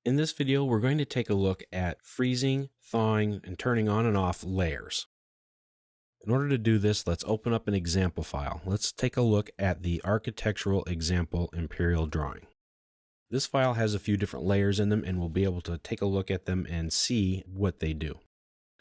In this video, we're going to take a look at freezing, thawing, and turning on and off layers. In order to do this, let's open up an example file. Let's take a look at the architectural example imperial drawing. This file has a few different layers in them, and we'll be able to take a look at them and see what they do.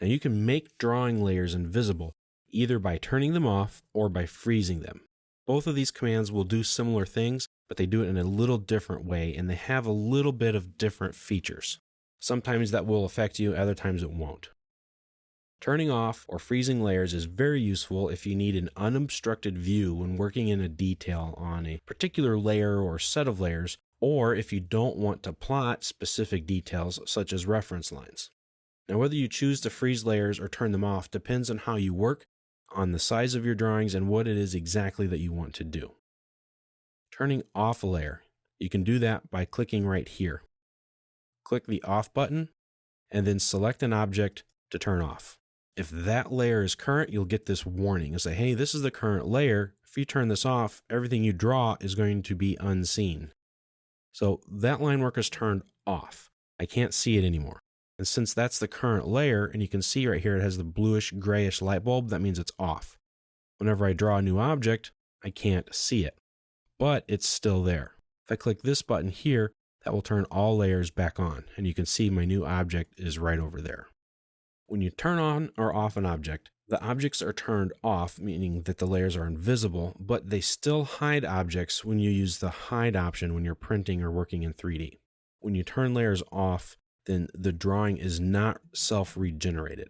Now you can make drawing layers invisible either by turning them off or by freezing them. Both of these commands will do similar things, but they do it in a little different way, and they have a little bit of different features. Sometimes that will affect you, other times it won't. Turning off or freezing layers is very useful if you need an unobstructed view when working in a detail on a particular layer or set of layers, or if you don't want to plot specific details such as reference lines. Now, whether you choose to freeze layers or turn them off depends on how you work, on the size of your drawings, and what it is exactly that you want to do. Turning off a layer, you can do that by clicking right here. Click the off button and then select an object to turn off. If that layer is current, you'll get this warning. It'll say, hey, this is the current layer. If you turn this off, everything you draw is going to be unseen. So that line work is turned off. I can't see it anymore. And since that's the current layer, and you can see right here it has the bluish grayish light bulb, that means it's off. Whenever I draw a new object, I can't see it, but it's still there. If I click this button here, that will turn all layers back on, and you can see my new object is right over there. When you turn on or off an object, the objects are turned off, meaning that the layers are invisible, but they still hide objects when you use the hide option when you're printing or working in 3D. When you turn layers off, then the drawing is not self-regenerated.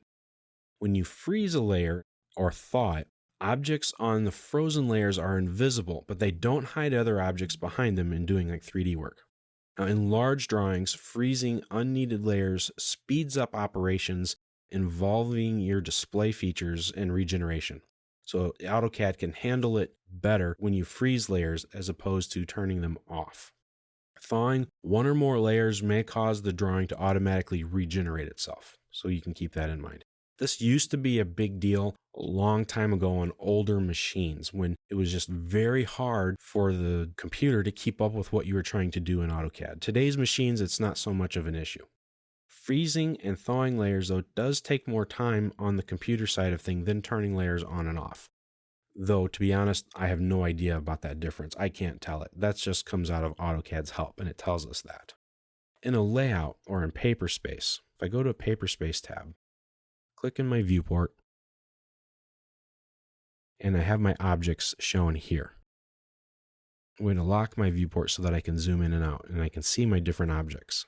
When you freeze a layer or thaw it, objects on the frozen layers are invisible, but they don't hide other objects behind them in doing like 3D work. Now, in large drawings, freezing unneeded layers speeds up operations involving your display features and regeneration. So AutoCAD can handle it better when you freeze layers as opposed to turning them off. Thawing one or more layers may cause the drawing to automatically regenerate itself, so you can keep that in mind. This used to be a big deal a long time ago on older machines when it was just very hard for the computer to keep up with what you were trying to do in AutoCAD. Today's machines, it's not so much of an issue. Freezing and thawing layers, though, does take more time on the computer side of things than turning layers on and off. Though, to be honest, I have no idea about that difference. I can't tell it. That just comes out of AutoCAD's help, and it tells us that. In a layout or in paper space, if I go to a paper space tab, click in my viewport, and I have my objects shown here. I'm going to lock my viewport so that I can zoom in and out, and I can see my different objects.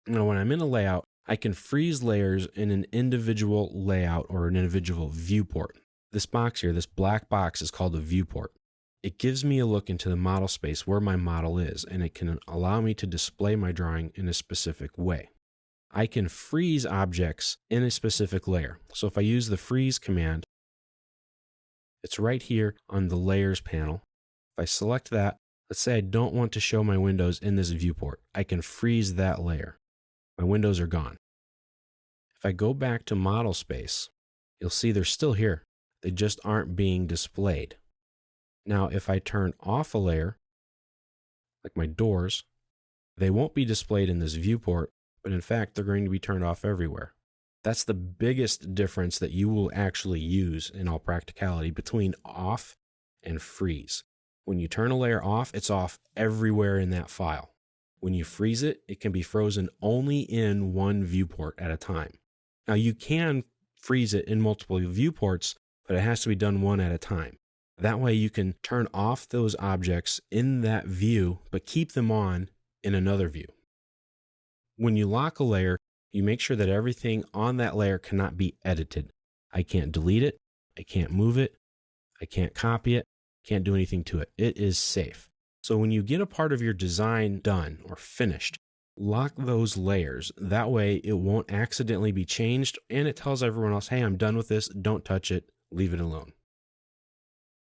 Now, when I'm in a layout, I can freeze layers in an individual layout or an individual viewport. This box here, this black box, is called a viewport. It gives me a look into the model space where my model is, and it can allow me to display my drawing in a specific way. I can freeze objects in a specific layer. So if I use the freeze command, it's right here on the layers panel. If I select that, let's say I don't want to show my windows in this viewport, I can freeze that layer. My windows are gone. If I go back to model space, you'll see they're still here. They just aren't being displayed. Now, if I turn off a layer, like my doors, they won't be displayed in this viewport, but in fact, they're going to be turned off everywhere. That's the biggest difference that you will actually use in all practicality between off and freeze. When you turn a layer off, it's off everywhere in that file. When you freeze it, it can be frozen only in one viewport at a time. Now, you can freeze it in multiple viewports, but it has to be done one at a time. That way you can turn off those objects in that view, but keep them on in another view. When you lock a layer, you make sure that everything on that layer cannot be edited. I can't delete it, I can't move it, I can't copy it, can't do anything to it. It is safe. So when you get a part of your design done or finished, lock those layers. That way it won't accidentally be changed, and it tells everyone else, hey, I'm done with this, don't touch it. Leave it alone.